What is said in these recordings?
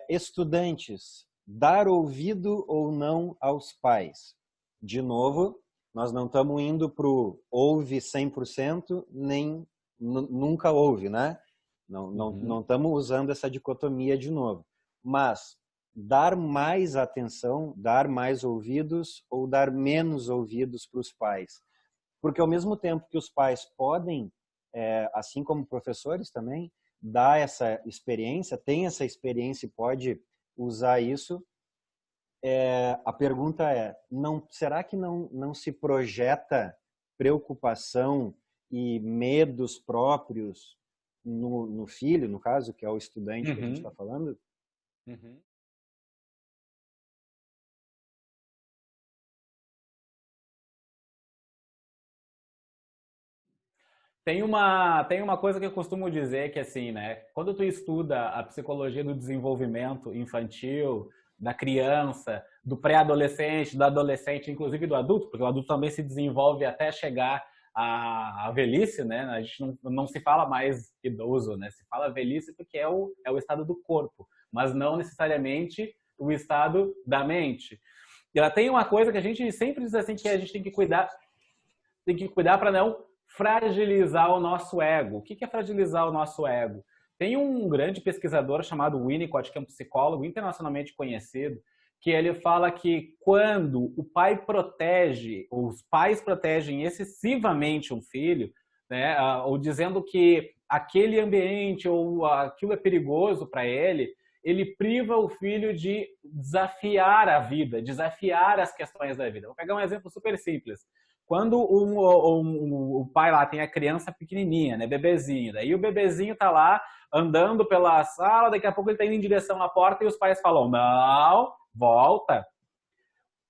Estudantes, dar ouvido ou não aos pais? De novo, nós não estamos indo para o ouve 100%, nem nunca ouve, né? Não estamos usando essa dicotomia de novo. Mas dar mais atenção, dar mais ouvidos ou dar menos ouvidos para os pais? Porque ao mesmo tempo que os pais podem, assim como professores também, dar essa experiência, tem essa experiência e pode usar isso, a pergunta é, será que não se projeta preocupação e medos próprios no filho, no caso, que é o estudante que a gente está falando? Tem uma coisa que eu costumo dizer que, assim, né? Quando tu estuda a psicologia do desenvolvimento infantil, da criança, do pré-adolescente, do adolescente, inclusive do adulto, porque o adulto também se desenvolve até chegar à velhice, né? A gente não se fala mais idoso, né? Se fala velhice porque é o estado do corpo, mas não necessariamente o estado da mente. E ela tem uma coisa que a gente sempre diz assim, que a gente tem que cuidar para não fragilizar o nosso ego. O que é fragilizar o nosso ego? Tem um grande pesquisador chamado Winnicott, que é um psicólogo internacionalmente conhecido, que ele fala que quando o pai protege, ou os pais protegem excessivamente um filho, né, ou dizendo que aquele ambiente ou aquilo é perigoso para ele priva o filho de desafiar a vida, desafiar as questões da vida. Vou pegar um exemplo super simples. Quando o pai lá tem a criança pequenininha, né, bebezinho, daí o bebezinho tá lá andando pela sala, daqui a pouco ele tá indo em direção à porta e os pais falam, não, volta.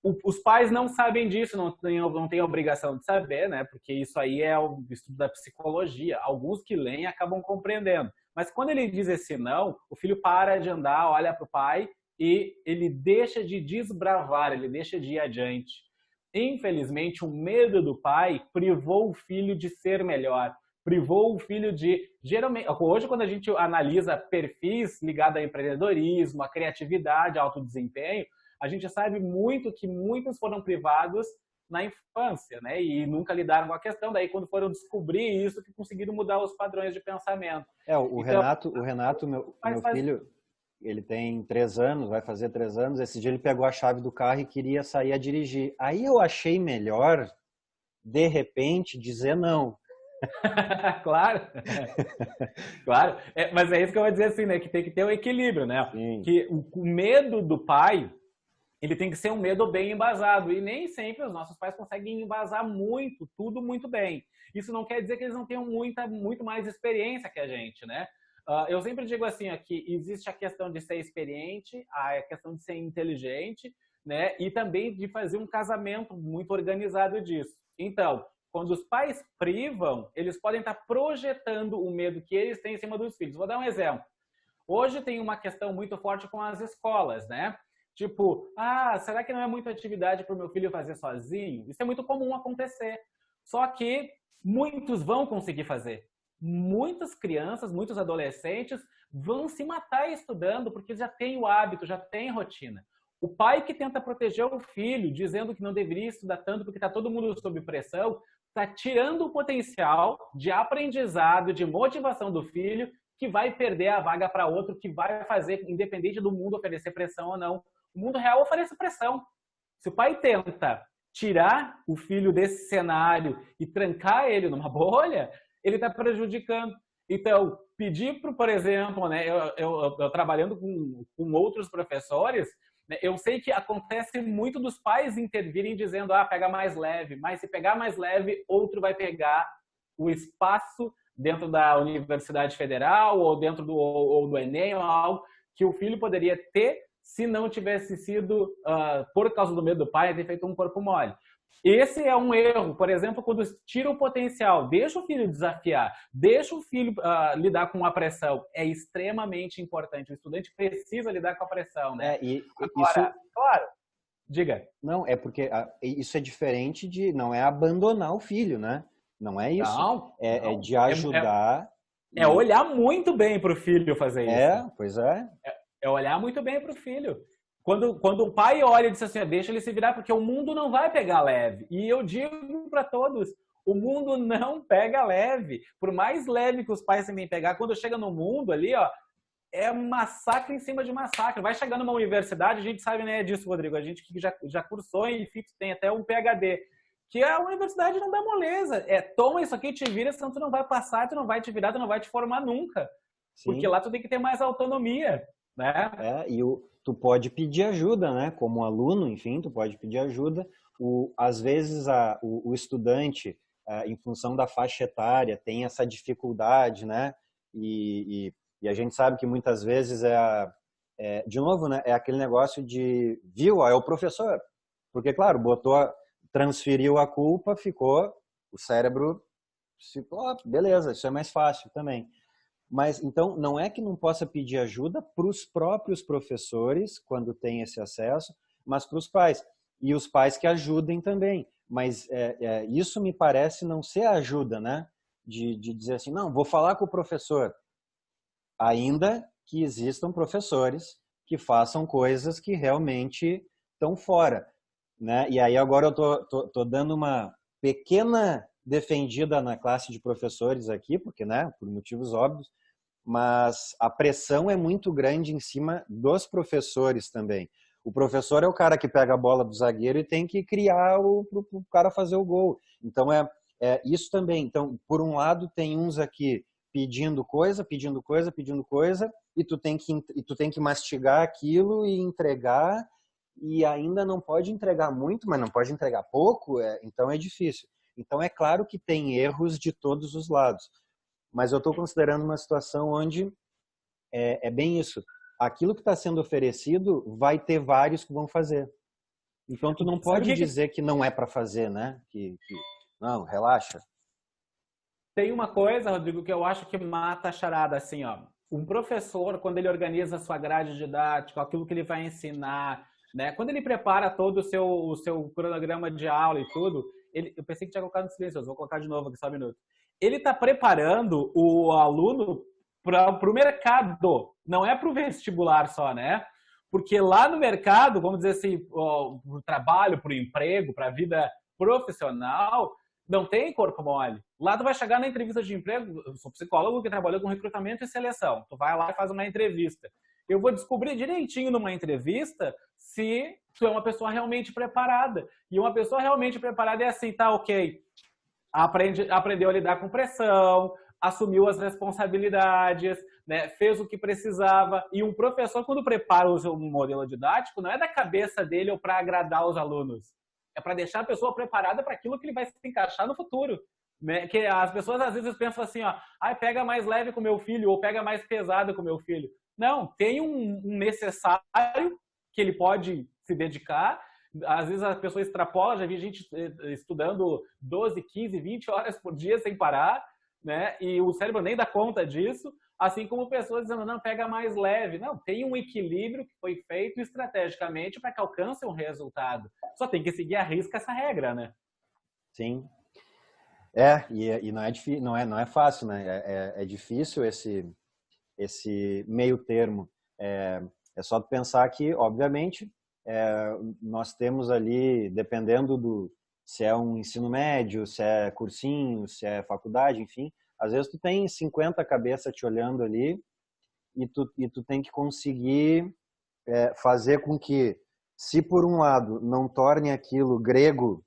Os pais não sabem disso, não têm a obrigação de saber, né, porque isso aí é o estudo da psicologia. Alguns que leem acabam compreendendo. Mas quando ele diz esse não, o filho para de andar, olha pro pai e ele deixa de desbravar, ele deixa de ir adiante. Infelizmente, o medo do pai privou o filho de ser melhor, privou o filho de... Geralmente, hoje, quando a gente analisa perfis ligados a empreendedorismo, a criatividade, ao autodesempenho, a gente sabe muito que muitos foram privados na infância, né? E nunca lidaram com a questão. Daí, quando foram descobrir isso, que conseguiram mudar os padrões de pensamento. O Renato, meu filho... Ele tem 3 anos, vai fazer 3 anos. Esse dia ele pegou a chave do carro e queria sair a dirigir. Aí eu achei melhor, de repente, dizer não. Claro. Claro. Mas é isso que eu vou dizer assim, né? Que tem que ter um equilíbrio, né? Sim. Que o medo do pai, ele tem que ser um medo bem embasado. E nem sempre os nossos pais conseguem embasar muito, tudo muito bem. Isso não quer dizer que eles não tenham muito mais experiência que a gente, né? Eu sempre digo assim, que existe a questão de ser experiente, a questão de ser inteligente, né? E também de fazer um casamento muito organizado disso. Então, quando os pais privam, eles podem estar projetando o medo que eles têm em cima dos filhos. Vou dar um exemplo. Hoje tem uma questão muito forte com as escolas, né? Tipo, será que não é muita atividade para o meu filho fazer sozinho? Isso é muito comum acontecer. Só que muitos vão conseguir fazer. Muitas crianças, muitos adolescentes vão se matar estudando porque já tem o hábito, já tem rotina. O pai que tenta proteger o filho, dizendo que não deveria estudar tanto porque está todo mundo sob pressão, está tirando o potencial de aprendizado, de motivação do filho, que vai perder a vaga para outro, que vai fazer, independente do mundo oferecer pressão ou não. O mundo real oferece pressão. Se o pai tenta tirar o filho desse cenário e trancar ele numa bolha, ele está prejudicando. Então, pedir, por exemplo, né, eu trabalhando com outros professores, né, eu sei que acontece muito dos pais intervirem dizendo, pega mais leve, mas se pegar mais leve, outro vai pegar o espaço dentro da Universidade Federal ou dentro do Enem ou algo que o filho poderia ter se não tivesse sido, por causa do medo do pai, ter feito um corpo mole. Esse é um erro, por exemplo, quando tira o potencial, deixa o filho desafiar, deixa o filho lidar com a pressão. É extremamente importante. O estudante precisa lidar com a pressão, né? Agora, claro, diga. Não, é porque isso é diferente não é abandonar o filho, né? Não é isso. Não, é de ajudar. É olhar muito bem para o filho fazer isso. Pois é. É olhar muito bem para o filho. Quando o pai olha e diz assim, deixa ele se virar, porque o mundo não vai pegar leve. E eu digo para todos, o mundo não pega leve. Por mais leve que os pais tentem pegar, quando chega no mundo ali, ó, é massacre em cima de massacre. Vai chegar numa universidade, a gente sabe, né, disso, Rodrigo, a gente que já cursou e tem até um PhD, que a universidade não dá moleza. Toma isso aqui, te vira, senão tu não vai passar, tu não vai te virar, tu não vai te formar nunca. Sim. Porque lá tu tem que ter mais autonomia, né? Tu pode pedir ajuda, né? Como aluno, enfim, tu pode pedir ajuda. Às vezes o estudante, em função da faixa etária, tem essa dificuldade, né? E a gente sabe que muitas vezes de novo, né? É aquele negócio de, viu, ó, é o professor. Porque, claro, transferiu a culpa, o cérebro ficou, beleza, isso é mais fácil também. Mas, então, não é que não possa pedir ajuda para os próprios professores, quando tem esse acesso, mas para os pais. E os pais que ajudem também. Mas isso me parece não ser a ajuda, né? De dizer assim, não, vou falar com o professor. Ainda que existam professores que façam coisas que realmente estão fora, né? E aí agora eu tô dando uma pequena defendida na classe de professores aqui, porque, né, por motivos óbvios, mas a pressão é muito grande em cima dos professores também. O professor é o cara que pega a bola do zagueiro e tem que criar o cara fazer o gol. Então, isso também. Então, por um lado, tem uns aqui pedindo coisa, e tu tem que mastigar aquilo e entregar, e ainda não pode entregar muito, mas não pode entregar pouco, então é difícil. Então, é claro que tem erros de todos os lados. Mas eu estou considerando uma situação onde é bem isso. Aquilo que está sendo oferecido, vai ter vários que vão fazer. Então, tu não pode dizer que não é para fazer, né? Não, relaxa. Tem uma coisa, Rodrigo, que eu acho que mata a charada, assim, ó. Um professor, quando ele organiza a sua grade didática, aquilo que ele vai ensinar, né? Quando ele prepara todo o seu cronograma de aula e tudo, eu pensei que tinha colocado no silêncio, vou colocar de novo aqui só um minuto. Ele está preparando o aluno para o mercado, não é para o vestibular só, né? Porque lá no mercado, vamos dizer assim, para o trabalho, para o emprego, para a vida profissional, não tem corpo mole. Lá tu vai chegar na entrevista de emprego, eu sou psicólogo que trabalhou com recrutamento e seleção. Tu vai lá e faz uma entrevista. Eu vou descobrir direitinho numa entrevista se tu é uma pessoa realmente preparada. E uma pessoa realmente preparada é assim, tá, ok, aprendeu a lidar com pressão, assumiu as responsabilidades, né, fez o que precisava. E um professor, quando prepara o seu modelo didático, não é da cabeça dele ou para agradar os alunos. É para deixar a pessoa preparada para aquilo que ele vai se encaixar no futuro. Né? Que as pessoas às vezes pensam assim, ó, pega mais leve com meu filho ou pega mais pesado com meu filho. Não, tem um necessário que ele pode se dedicar. Às vezes a pessoa extrapola, já vi gente estudando 12, 15, 20 horas por dia sem parar, né? E o cérebro nem dá conta disso, assim como pessoas dizendo, não, pega mais leve. Não, tem um equilíbrio que foi feito estrategicamente para que alcance um resultado. Só tem que seguir à risca essa regra, né? Sim. E não é fácil, né? É difícil esse meio termo. É só pensar que, obviamente, nós temos ali, dependendo se é um ensino médio, se é cursinho, se é faculdade, enfim, às vezes tu tem 50 cabeças te olhando ali e tu tem que conseguir fazer com que, se por um lado não torne aquilo grego,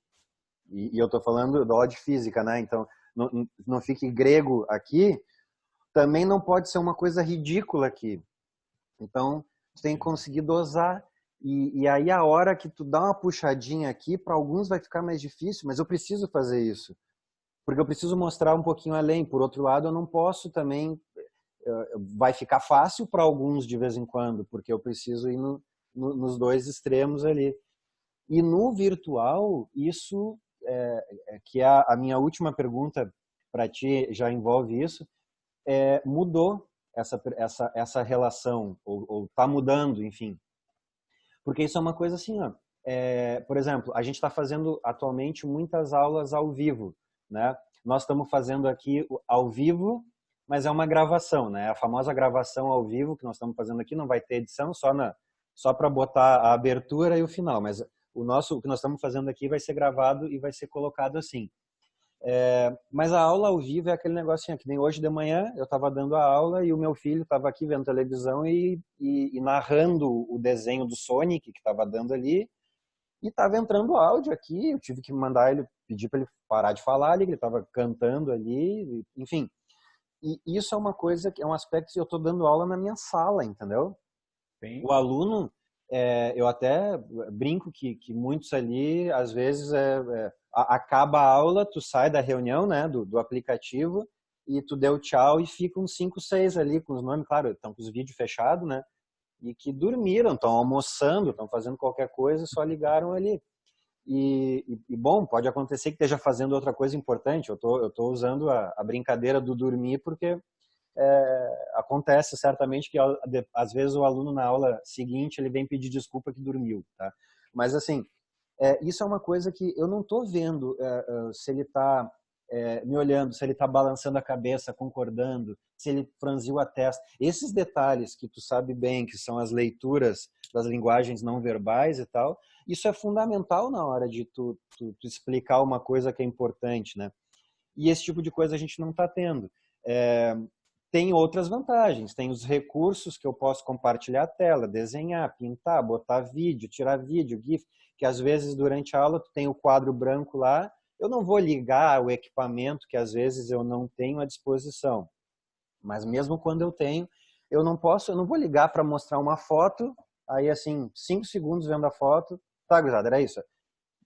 e eu estou falando da aula de física, né? Então, não fique grego aqui, também não pode ser uma coisa ridícula aqui. Então, tu tem que conseguir dosar. E aí a hora que tu dá uma puxadinha aqui, para alguns vai ficar mais difícil, mas eu preciso fazer isso. Porque eu preciso mostrar um pouquinho além. Por outro lado, eu não posso também... Vai ficar fácil para alguns de vez em quando, porque eu preciso ir nos dois extremos ali. E no virtual, isso, que é a minha última pergunta para ti, já envolve isso, mudou essa relação, ou está mudando, enfim. Porque isso é uma coisa assim, ó, por exemplo, a gente está fazendo atualmente muitas aulas ao vivo, né? Nós estamos fazendo aqui ao vivo mas é uma gravação, né? A famosa gravação ao vivo que nós estamos fazendo aqui, não vai ter edição, só para botar a abertura e o final, mas o que nós estamos fazendo aqui vai ser gravado e vai ser colocado assim. Mas a aula ao vivo é aquele negocinho, que nem hoje de manhã eu estava dando a aula e o meu filho estava aqui vendo televisão e narrando o desenho do Sonic que estava dando ali, e estava entrando áudio aqui, eu tive que mandar ele, pedir para ele parar de falar ali, ele estava cantando ali, enfim. E isso é uma coisa, que é um aspecto que eu estou dando aula na minha sala, entendeu? Sim. O aluno, eu até brinco que muitos ali, às vezes, acaba a aula, tu sai da reunião, né, do aplicativo, e tu deu tchau e fica uns 5, 6 ali com os nomes, claro, estão com os vídeos fechados, né? E que dormiram, estão almoçando, estão fazendo qualquer coisa, só ligaram ali. Bom, pode acontecer que esteja fazendo outra coisa importante. Eu tô usando a brincadeira do dormir porque acontece certamente que às vezes o aluno na aula seguinte ele vem pedir desculpa que dormiu, tá? Mas assim, isso é uma coisa que eu não estou vendo se ele está me olhando, se ele está balançando a cabeça, concordando, se ele franziu a testa. Esses detalhes que tu sabe bem, que são as leituras das linguagens não verbais e tal, isso é fundamental na hora de tu explicar uma coisa que é importante, né? E esse tipo de coisa a gente não está tendo. Tem outras vantagens, tem os recursos que eu posso compartilhar a tela, desenhar, pintar, botar vídeo, tirar vídeo, GIF, que às vezes durante a aula tu tem o quadro branco lá, eu não vou ligar o equipamento que às vezes eu não tenho à disposição. Mas mesmo quando eu tenho, eu não vou ligar para mostrar uma foto, aí assim, 5 segundos vendo a foto, tá, gurizada, era isso.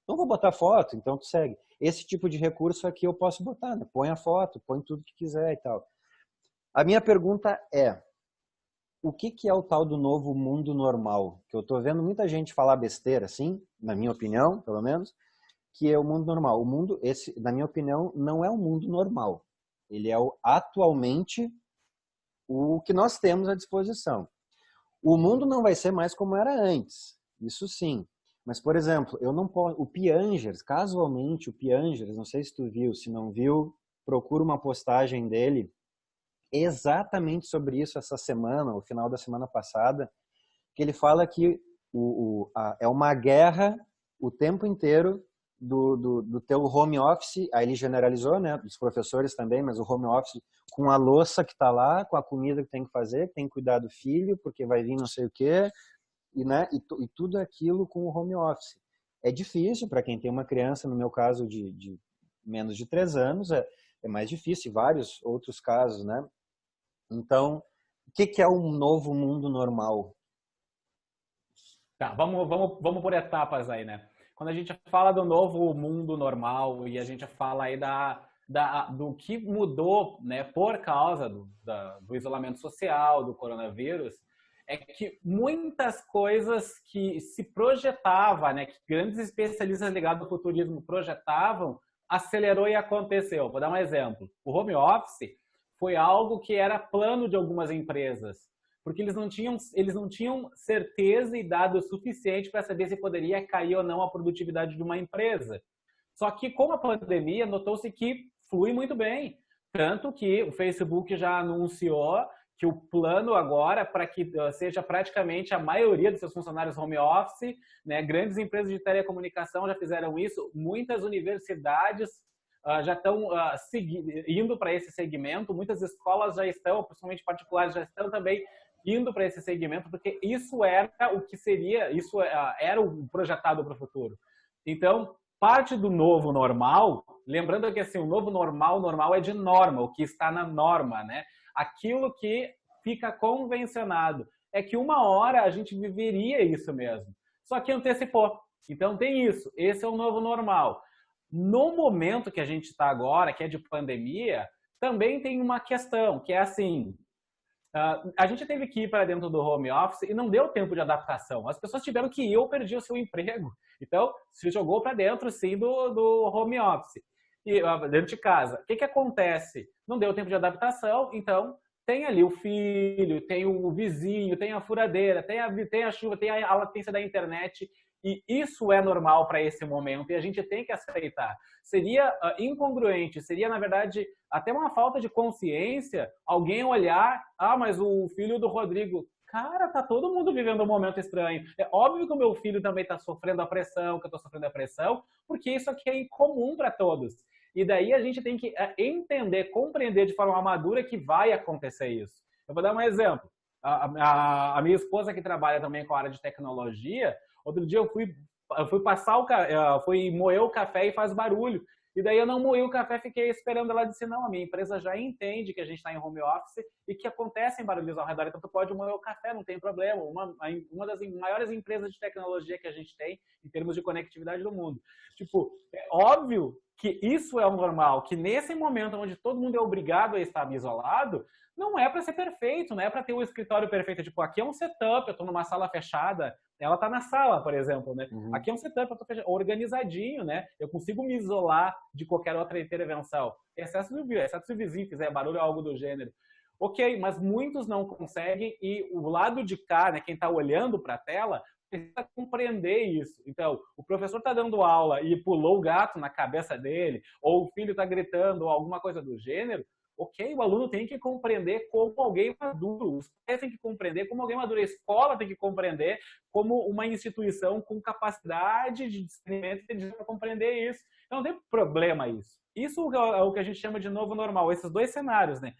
Não vou botar foto, então tu segue. Esse tipo de recurso aqui eu posso botar, né? Põe a foto, põe tudo que quiser e tal. A minha pergunta é, o que é o tal do novo mundo normal? Que eu estou vendo muita gente falar besteira, assim, na minha opinião, pelo menos, que é o mundo normal. O mundo, esse, na minha opinião, não é o mundo normal. Ele é atualmente o que nós temos à disposição. O mundo não vai ser mais como era antes, isso sim. Mas, por exemplo, eu não posso... O Piangers, casualmente, o Piangers, não sei se tu viu, se não viu, procura uma postagem dele exatamente sobre isso essa semana, no final da semana passada, que ele fala que é uma guerra o tempo inteiro do teu home office, aí ele generalizou, né, dos professores também, mas o home office com a louça que está lá, com a comida que tem que fazer, que tem que cuidar do filho, porque vai vir não sei o quê, e tudo aquilo com o home office. É difícil para quem tem uma criança, no meu caso de menos de 3 anos, é mais difícil, e vários outros casos, né? Então, o que é um novo mundo normal? Tá, vamos por etapas aí, né? Quando a gente fala do novo mundo normal e a gente fala aí do que mudou, né, por causa do isolamento social, do coronavírus, é que muitas coisas que se projetava, né, que grandes especialistas ligados ao futurismo projetavam, acelerou e aconteceu. Vou dar um exemplo. O home office foi algo que era plano de algumas empresas, porque eles não tinham certeza e dados suficientes para saber se poderia cair ou não a produtividade de uma empresa. Só que com a pandemia notou-se que flui muito bem, tanto que o Facebook já anunciou que o plano agora para que seja praticamente a maioria dos seus funcionários home office, né, grandes empresas de telecomunicação já fizeram isso, muitas universidades já estão indo para esse segmento, muitas escolas já estão, principalmente particulares, já estão também indo para esse segmento, porque isso era o que seria, isso era o projetado para o futuro. Então, parte do novo normal, lembrando que assim, o novo normal é de norma, o que está na norma, né? Aquilo que fica convencionado. É que uma hora a gente viveria isso mesmo, só que antecipou. Então tem isso, esse é o novo normal. No momento que a gente está agora, que é de pandemia, também tem uma questão, que é assim, a gente teve que ir para dentro do home office e não deu tempo de adaptação. As pessoas tiveram que ir ou perdi o seu emprego. Então, se jogou para dentro, sim, do home office. E dentro de casa. O que acontece? Não deu tempo de adaptação, então tem ali o filho, tem o vizinho, tem a furadeira, tem a chuva, tem a latência da internet. E isso é normal para esse momento e a gente tem que aceitar. Seria incongruente, seria, na verdade, até uma falta de consciência alguém olhar, mas o filho do Rodrigo, cara, tá todo mundo vivendo um momento estranho. É óbvio que o meu filho também está sofrendo a pressão, que eu estou sofrendo a pressão, porque isso aqui é incomum para todos. E daí a gente tem que entender, compreender de forma madura que vai acontecer isso. Eu vou dar um exemplo. A minha esposa, que trabalha também com a área de tecnologia, outro dia eu fui moer o café e faz barulho. E daí eu não moí o café, fiquei esperando. Ela disse, não, a minha empresa já entende que a gente está em home office e que acontecem barulhos ao redor, então tu pode moer o café, não tem problema. Uma das maiores empresas de tecnologia que a gente tem em termos de conectividade do mundo. Tipo, é óbvio que isso é o normal, que nesse momento onde todo mundo é obrigado a estar isolado, não é para ser perfeito, não é para ter um escritório perfeito. Tipo, aqui é um setup, eu estou numa sala fechada, ela está na sala, por exemplo, né? Uhum. Aqui é um setup, eu estou organizadinho, né? Eu consigo me isolar de qualquer outra intervenção. Exceto se o vizinho fizer barulho ou algo do gênero. Ok, mas muitos não conseguem e o lado de cá, né, quem está olhando para a tela, precisa compreender isso. Então, o professor está dando aula e pulou o gato na cabeça dele, ou o filho está gritando, ou alguma coisa do gênero. Ok, o aluno tem que compreender como alguém maduro, os pais têm que compreender como alguém maduro, a escola tem que compreender como uma instituição com capacidade de discernimento para compreender isso. Então, não tem problema isso. Isso é o que a gente chama de novo normal, esses dois cenários, né?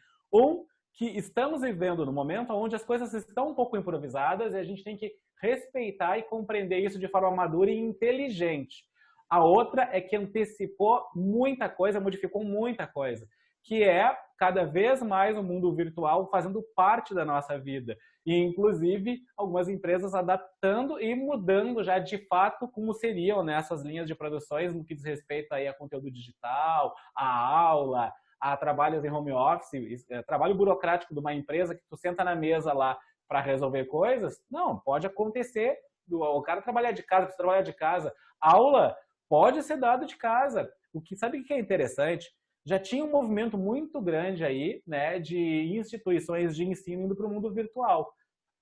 Que estamos vivendo no momento onde as coisas estão um pouco improvisadas e a gente tem que respeitar e compreender isso de forma madura e inteligente. A outra é que antecipou muita coisa, modificou muita coisa, que é cada vez mais o mundo virtual fazendo parte da nossa vida. E, inclusive, algumas empresas adaptando e mudando já de fato como seriam, né, essas linhas de produções no que diz respeito aí a conteúdo digital, a aula, a trabalhos em home office, trabalho burocrático de uma empresa que tu senta na mesa lá para resolver coisas. Não, pode acontecer, o cara trabalhar de casa, precisa trabalhar de casa. Aula pode ser dado de casa. Sabe o que é interessante? Já tinha um movimento muito grande aí, né, de instituições de ensino indo para o mundo virtual.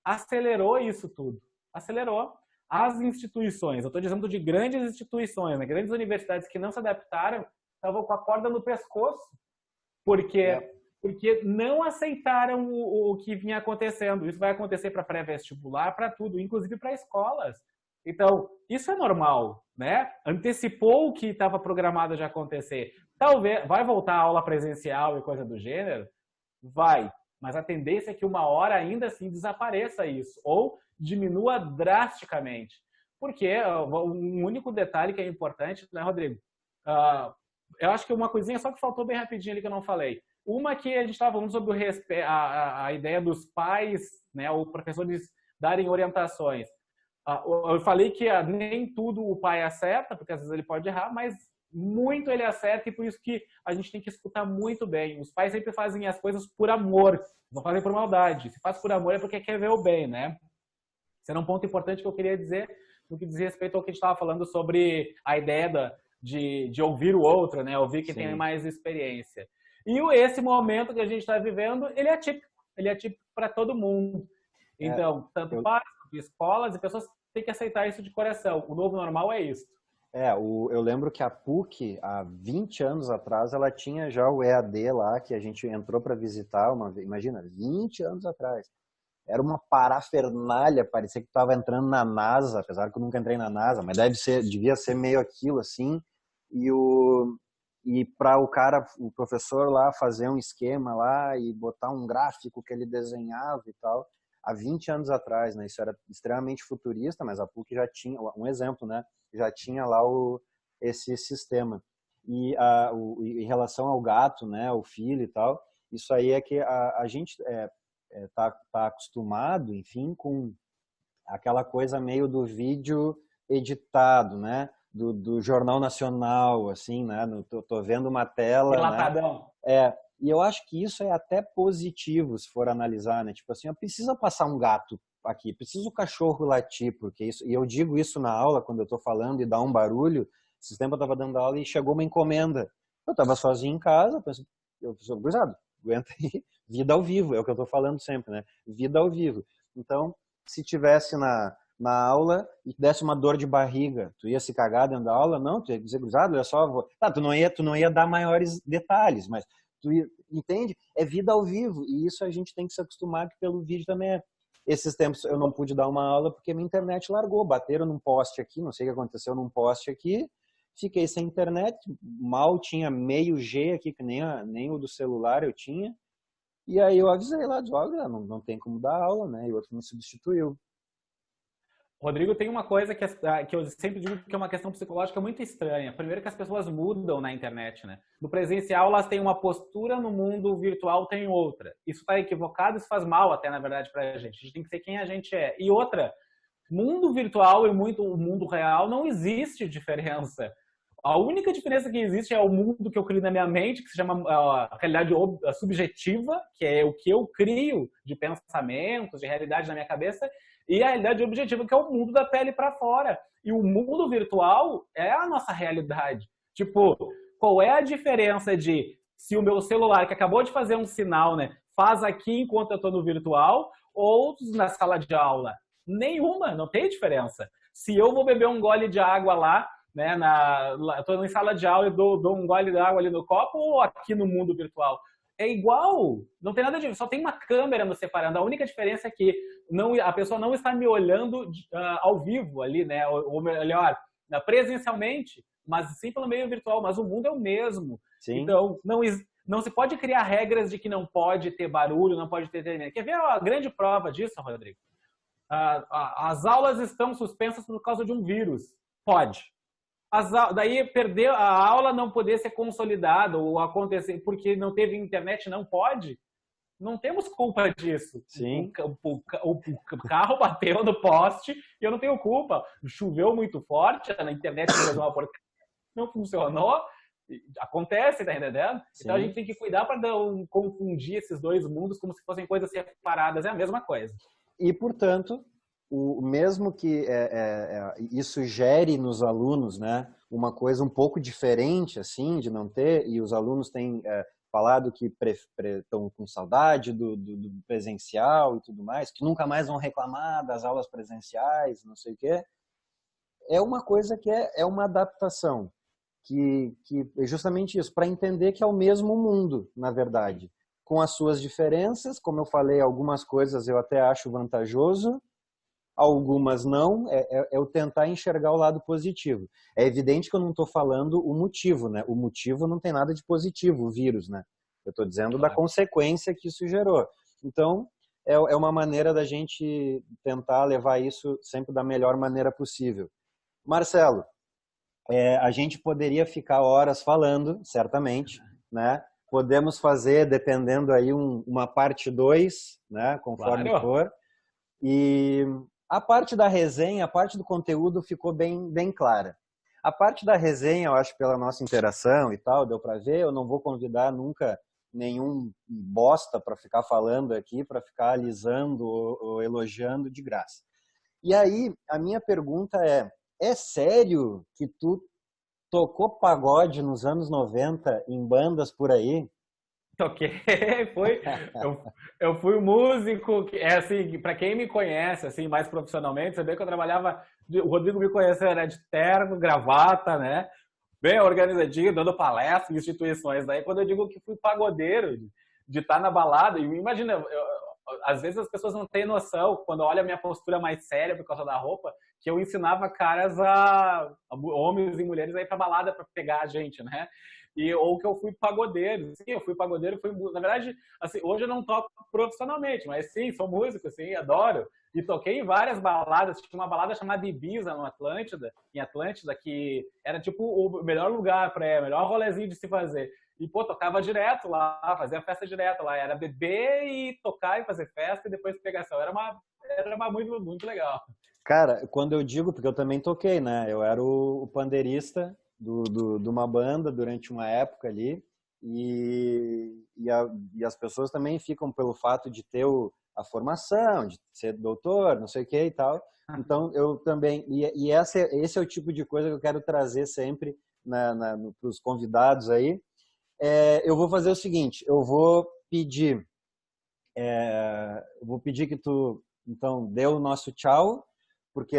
Acelerou isso tudo. Acelerou. As instituições, eu estou dizendo de grandes instituições, né, grandes universidades que não se adaptaram, estavam com a corda no pescoço, porque não aceitaram o que vinha acontecendo. Isso vai acontecer para pré-vestibular, para tudo, inclusive para escolas. Então, isso é normal, né? Antecipou o que estava programado de acontecer. Talvez, vai voltar a aula presencial e coisa do gênero? Vai. Mas a tendência é que uma hora ainda assim desapareça isso, ou diminua drasticamente. Porque um único detalhe que é importante, né, Rodrigo? Eu acho que uma coisinha só que faltou bem rapidinho ali que eu não falei. Uma que a gente estava falando sobre a ideia dos pais, né, ou professores darem orientações. Eu falei que nem tudo o pai acerta, porque às vezes ele pode errar, mas muito ele acerta e por isso que a gente tem que escutar muito bem. Os pais sempre fazem as coisas por amor, não fazem por maldade. Se faz por amor é porque quer ver o bem, né? Esse era um ponto importante que eu queria dizer no que diz respeito ao que a gente estava falando sobre a ideia de ouvir o outro, né? Ouvir quem tem mais experiência. E esse momento que a gente está vivendo, ele é atípico para todo mundo. Então, tanto pais, escolas e pessoas têm que aceitar isso de coração. O novo normal é isso. Eu lembro que a PUC, há 20 anos atrás, ela tinha já o EAD lá, que a gente entrou para visitar uma vez. Imagina, 20 anos atrás. Era uma parafernália, parecia que estava entrando na NASA, apesar que eu nunca entrei na NASA, mas devia ser meio aquilo assim. E para o professor lá fazer um esquema lá e botar um gráfico que ele desenhava e tal, há 20 anos atrás, né? Isso era extremamente futurista, mas a PUC já tinha, um exemplo, né? Já tinha lá esse sistema. E em relação ao gato, né? O filho e tal, isso aí é que a gente tá acostumado, enfim, com aquela coisa meio do vídeo editado, né? Do Jornal Nacional, assim, né? Tô vendo uma tela, Relatadão. né? E eu acho que isso é até positivo, se for analisar, né? Tipo assim, precisa passar um gato aqui, precisa o cachorro latir, porque isso... E eu digo isso na aula, quando eu tô falando e dá um barulho. Esses tempos eu tava dando aula e chegou uma encomenda. Eu tava sozinho em casa, pensei, gurizada, aguenta aí, vida ao vivo, é o que eu tô falando sempre, né? Vida ao vivo. Então, se tivesse na aula e desse uma dor de barriga, tu ia se cagar dentro da aula? Não, tu ia dizer, cruzado, olha só, tá, tu não ia dar maiores detalhes, mas tu ia, entende? É vida ao vivo, e isso a gente tem que se acostumar que pelo vídeo também é. Esses tempos eu não pude dar uma aula porque minha internet largou, bateram num poste aqui, não sei o que aconteceu num poste aqui, fiquei sem internet, mal tinha meio G aqui, que nem o do celular eu tinha, e aí eu avisei lá, disse, olha, não tem como dar aula, né, e o outro me substituiu. Rodrigo, tem uma coisa que eu sempre digo que é uma questão psicológica muito estranha. Primeiro que as pessoas mudam na internet, né? No presencial, elas têm uma postura, no mundo virtual tem outra. Isso está equivocado, isso faz mal até, na verdade, para a gente. A gente tem que ser quem a gente é. E outra, mundo virtual e o mundo real não existe diferença. A única diferença que existe é o mundo que eu crio na minha mente, que se chama a realidade subjetiva, que é o que eu crio de pensamentos, de realidade na minha cabeça, e a realidade objetiva, que é o mundo da pele para fora. E o mundo virtual é a nossa realidade. Tipo, qual é a diferença de se o meu celular, que acabou de fazer um sinal, né, faz aqui enquanto eu estou no virtual, ou na sala de aula? Nenhuma, não tem diferença. Se eu vou beber um gole de água lá, né, estou em sala de aula e dou um gole de água ali no copo, ou aqui no mundo virtual? É igual, não tem nada de, só tem uma câmera nos separando. A única diferença é que a pessoa não está me olhando ao vivo ali, né? Ou melhor, presencialmente, mas sim pelo meio virtual. Mas o mundo é o mesmo. Sim. Então, não se pode criar regras de que não pode ter barulho, não pode ter treinamento. Quer ver a grande prova disso, Rodrigo? As aulas estão suspensas por causa de um vírus. Pode. Daí perder a aula não poder ser consolidada ou acontecer porque não teve internet, não pode. Não temos culpa disso. Sim. O carro bateu no poste e eu não tenho culpa. Choveu muito forte, a internet não funcionou. Acontece, tá entendendo? Sim. Então a gente tem que cuidar para não confundir esses dois mundos como se fossem coisas separadas. É a mesma coisa. E, portanto, mesmo que isso gere nos alunos, né, uma coisa um pouco diferente, assim, de não ter, e os alunos têm falado que estão com saudade do presencial e tudo mais, que nunca mais vão reclamar das aulas presenciais, não sei o quê, é uma coisa que é uma adaptação, que é justamente isso, para entender que é o mesmo mundo, na verdade, com as suas diferenças, como eu falei, algumas coisas eu até acho vantajoso, algumas não, eu tentar enxergar o lado positivo. É evidente que eu não estou falando o motivo, né? O motivo não tem nada de positivo, o vírus, né? Eu estou dizendo da consequência que isso gerou. Então, é uma maneira da gente tentar levar isso sempre da melhor maneira possível. Marcelo, a gente poderia ficar horas falando, certamente, né? Podemos fazer, dependendo aí, uma parte 2, né? Conforme for. E a parte da resenha, a parte do conteúdo ficou bem clara. A parte da resenha, eu acho, pela nossa interação e tal, deu para ver, eu não vou convidar nunca nenhum bosta para ficar falando aqui, para ficar alisando ou elogiando de graça. E aí, a minha pergunta é sério que tu tocou pagode nos anos 90 em bandas por aí? Toquei, eu fui um músico, assim, para quem me conhece, assim, mais profissionalmente, você vê que eu trabalhava, o Rodrigo me conheceu, era de terno, gravata, né, bem organizadinho, dando palestras em instituições, daí quando eu digo que fui pagodeiro, de estar na balada, e imagina, às vezes as pessoas não têm noção, quando olham a minha postura mais séria por causa da roupa, que eu ensinava caras homens e mulheres a ir pra balada para pegar a gente, né? Ou que eu fui pagodeiro. Sim, eu fui pagodeiro, na verdade, assim, hoje eu não toco profissionalmente, mas sim, sou músico, sim, adoro. E toquei em várias baladas, tinha uma balada chamada Ibiza no em Atlântida, que era tipo o melhor lugar o melhor rolezinho de se fazer. E, pô, tocava direto lá, fazia festa direto lá. Era beber e tocar e fazer festa e depois pegação. Era muito, muito legal. Cara, quando eu digo, porque eu também toquei, né? Eu era o pandeirista de uma banda durante uma época ali e as pessoas também ficam pelo fato de ter a formação, de ser doutor, não sei o que e tal. Então, eu também... E esse é o tipo de coisa que eu quero trazer sempre para os convidados aí. Eu vou fazer o seguinte, eu vou pedir que tu, então, dê o nosso tchau porque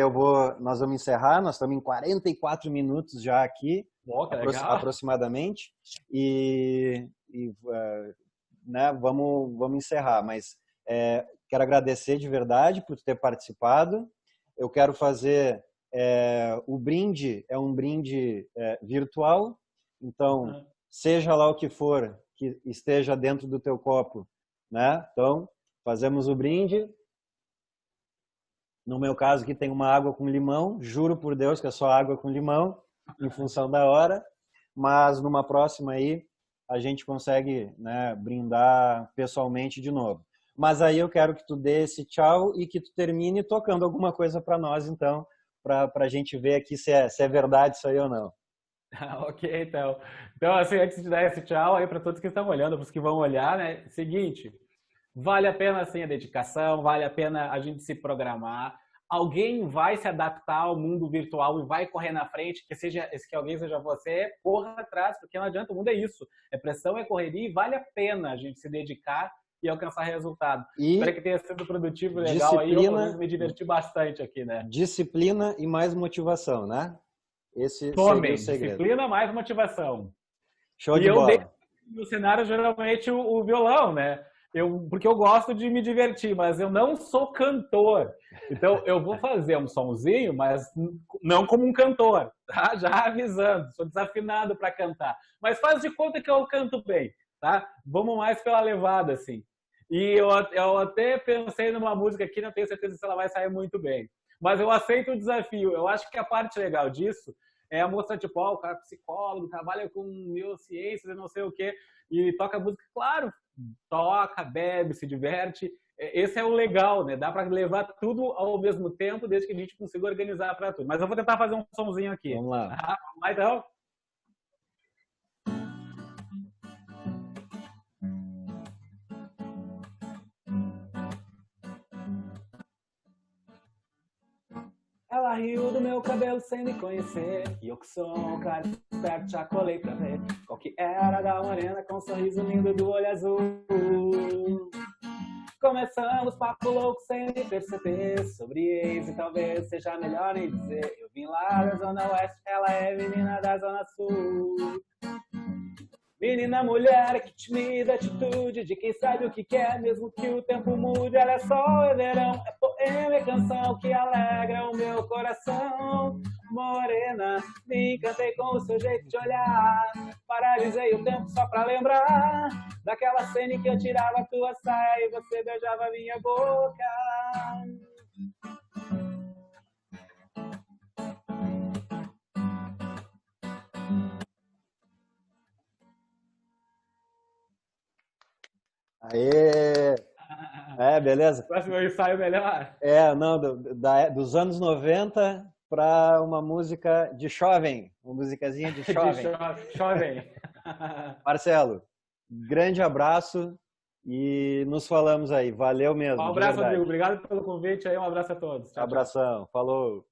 nós vamos encerrar, nós estamos em 44 minutos já aqui, aproximadamente, né, vamos encerrar, mas quero agradecer de verdade por ter participado. Eu quero fazer o brinde, é um brinde virtual, então, seja lá o que for que esteja dentro do teu copo, né? Então, fazemos o brinde. No meu caso aqui tem uma água com limão, juro por Deus que é só água com limão, em função da hora, mas numa próxima aí a gente consegue, né, brindar pessoalmente de novo. Mas aí eu quero que tu dê esse tchau e que tu termine tocando alguma coisa para nós, então, para a gente ver aqui se é verdade isso aí ou não. Ok, então. Então, assim, antes de dar esse tchau aí para todos que estão olhando, para os que vão olhar, né? Seguinte, vale a pena, assim, a dedicação, vale a pena a gente se programar. Alguém vai se adaptar ao mundo virtual e vai correr na frente, que alguém seja você, corra atrás, porque não adianta, o mundo é isso. É pressão, é correria e vale a pena a gente se dedicar e alcançar resultado. Espero que tenha sido produtivo e legal aí, eu pelo menos me diverti bastante aqui, né? Disciplina e mais motivação, né? Esse seria o segredo. Disciplina mais motivação. Show de bola. Eu no cenário geralmente o violão, né? Porque eu gosto de me divertir, mas eu não sou cantor. Então eu vou fazer um sonzinho, mas não como um cantor, tá? Já avisando, sou desafinado para cantar. Mas faz de conta que eu canto bem, tá? Vamos mais pela levada, assim. E eu até pensei numa música aqui, não tenho certeza se ela vai sair muito bem. Mas eu aceito o desafio. Eu acho que a parte legal disso é a moça, tipo, o cara é psicólogo, trabalha com neurociências e não sei o quê, e toca música, claro, toca, bebe, se diverte. Esse é o legal, né? Dá para levar tudo ao mesmo tempo, desde que a gente consiga organizar para tudo. Mas eu vou tentar fazer um sonzinho aqui. Vamos lá. Vamos lá, então. Ela riu do meu cabelo sem me conhecer, e eu que sou um cara esperto já colei pra ver qual que era da morena com um sorriso lindo do olho azul. Começamos papo louco sem me perceber, sobre ex e talvez seja melhor nem dizer. Eu vim lá da zona oeste, ela é menina da zona sul. Menina mulher que tímida atitude de quem sabe o que quer, mesmo que o tempo mude. Ela é sol, é verão, é poema, é canção que alegra o meu coração. Morena, me encantei com o seu jeito de olhar, paralisei o tempo só pra lembrar daquela cena em que eu tirava a tua saia e você beijava a minha boca. Aê! Beleza? Próximo ensaio melhor? Não, dos anos 90 para uma música de jovem, uma musicazinha de jovem. Jovem. Marcelo, grande abraço e nos falamos aí. Valeu mesmo. Um abraço, amigo. Obrigado pelo convite aí. Um abraço a todos. Tchau, abração. Tchau. Falou.